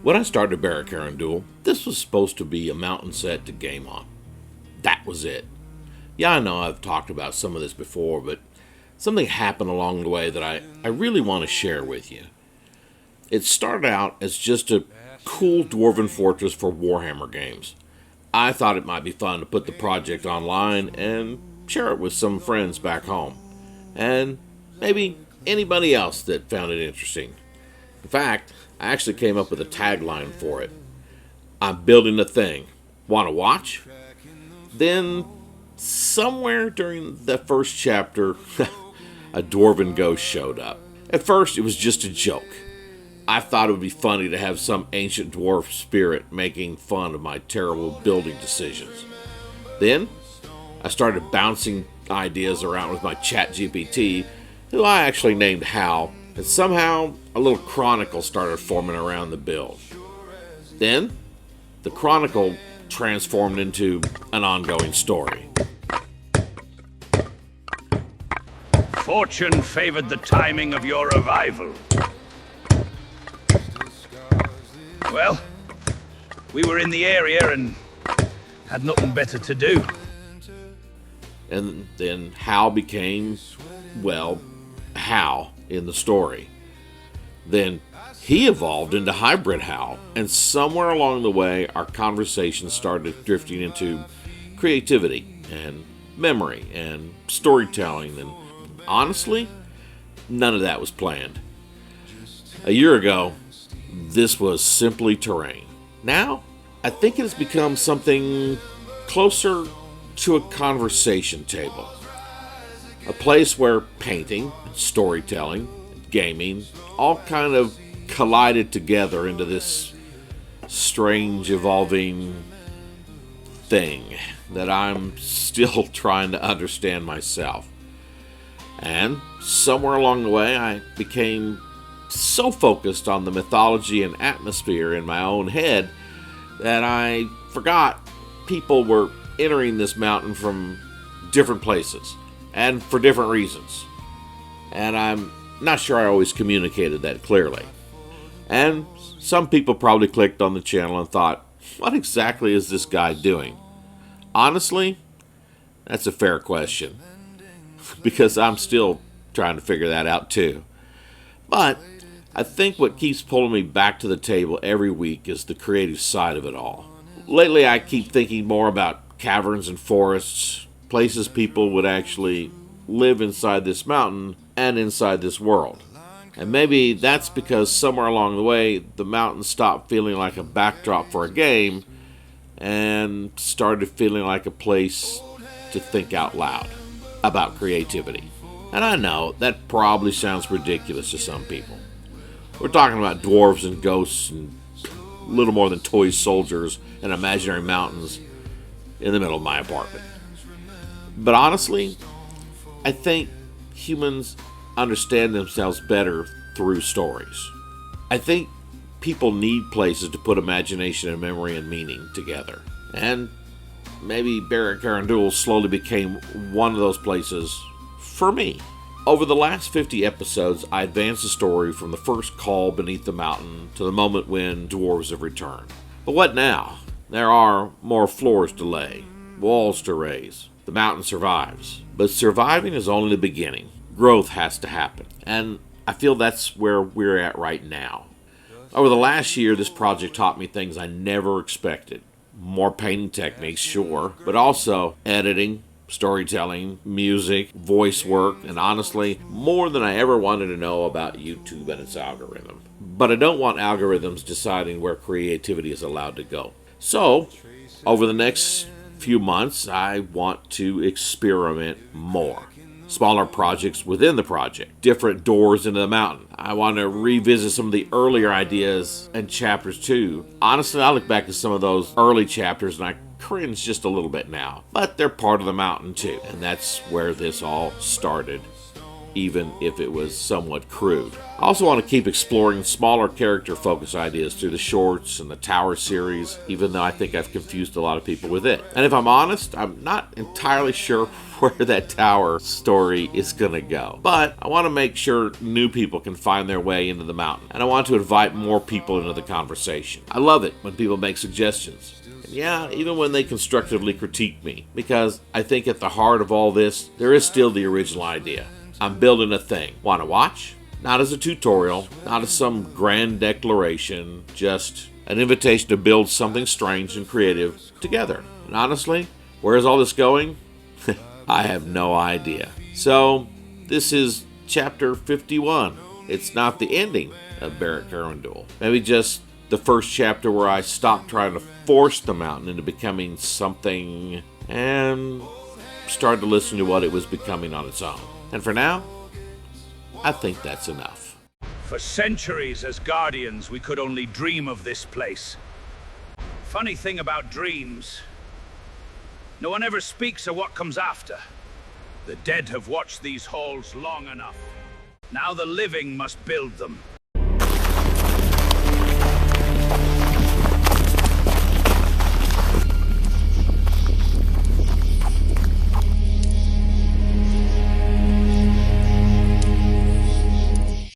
When I started Barak-Karandul, this was supposed to be a mountain set to game on. That was it. Yeah, I know I've talked about some of this before, but something happened along the way that I really want to share with you. It started out as just a cool dwarven fortress for Warhammer games. I thought it might be fun to put the project online and share it with some friends back home. And maybe anybody else that found it interesting. In fact, I actually came up with a tagline for it. I'm building a thing. Want to watch? Then, somewhere during the first chapter, a dwarven ghost showed up. At first, it was just a joke. I thought it would be funny to have some ancient dwarf spirit making fun of my terrible building decisions. Then, I started bouncing ideas around with my chat GPT, who I actually named Hal, and somehow a little chronicle started forming around the build. Then, the chronicle transformed into an ongoing story. Fortune favored the timing of your arrival. Well, we were in the area and had nothing better to do. And then Hal became, well, Hal in the story. Then he evolved into Hybrid Hal, and somewhere along the way, our conversation started drifting into creativity and memory and storytelling, and honestly, none of that was planned. A year ago, this was simply terrain. Now, I think it has become something closer to a conversation table. A place where painting, storytelling, gaming all kind of collided together into this strange evolving thing that I'm still trying to understand myself. And somewhere along the way, I became so focused on the mythology and atmosphere in my own head that I forgot people were entering this mountain from different places and for different reasons. And I'm not sure I always communicated that clearly. And some people probably clicked on the channel and thought, what exactly is this guy doing? Honestly, that's a fair question, because I'm still trying to figure that out too. But I think what keeps pulling me back to the table every week is the creative side of it all. Lately, I keep thinking more about caverns and forests, places people would actually live inside this mountain and inside this world. And maybe that's because somewhere along the way, the mountain stopped feeling like a backdrop for a game and started feeling like a place to think out loud about creativity. And I know that probably sounds ridiculous to some people. We're talking about dwarves and ghosts and little more than toy soldiers and imaginary mountains in the middle of my apartment. But honestly, I think humans understand themselves better through stories. I think people need places to put imagination and memory and meaning together. And maybe Barak-Karandul slowly became one of those places for me. Over the last 50 episodes, I advanced the story from the first call beneath the mountain to the moment when dwarves have returned. But what now? There are more floors to lay, walls to raise. The mountain survives. But surviving is only the beginning. Growth has to happen. And I feel that's where we're at right now. Over the last year, this project taught me things I never expected. More painting techniques, sure, but also editing, storytelling, music, voice work, and honestly, more than I ever wanted to know about YouTube and its algorithm. But I don't want algorithms deciding where creativity is allowed to go. So, over the next few months, I want to experiment more. Smaller projects within the project, different doors into the mountain. I want to revisit some of the earlier ideas and chapters too. Honestly, I look back at some of those early chapters and I cringe just a little bit now, but they're part of the mountain too, and that's where this all started. even if it was somewhat crude. I also want to keep exploring smaller character focus ideas through the shorts and the Tower series, even though I think I've confused a lot of people with it. And if I'm honest, I'm not entirely sure where that Tower story is going to go. But I want to make sure new people can find their way into the mountain, and I want to invite more people into the conversation. I love it when people make suggestions. And yeah, even when they constructively critique me, because I think at the heart of all this, there is still the original idea. I'm building a thing. Want to watch? Not as a tutorial, not as some grand declaration, just an invitation to build something strange and creative together. And honestly, where is all this going? I have no idea. So, this is chapter 51. It's not the ending of Barak-Karandul. Maybe just the first chapter where I stopped trying to force the mountain into becoming something and started to listen to what it was becoming on its own. And for now, I think that's enough. For centuries as guardians, we could only dream of this place. Funny thing about dreams, no one ever speaks of what comes after. The dead have watched these halls long enough. Now the living must build them.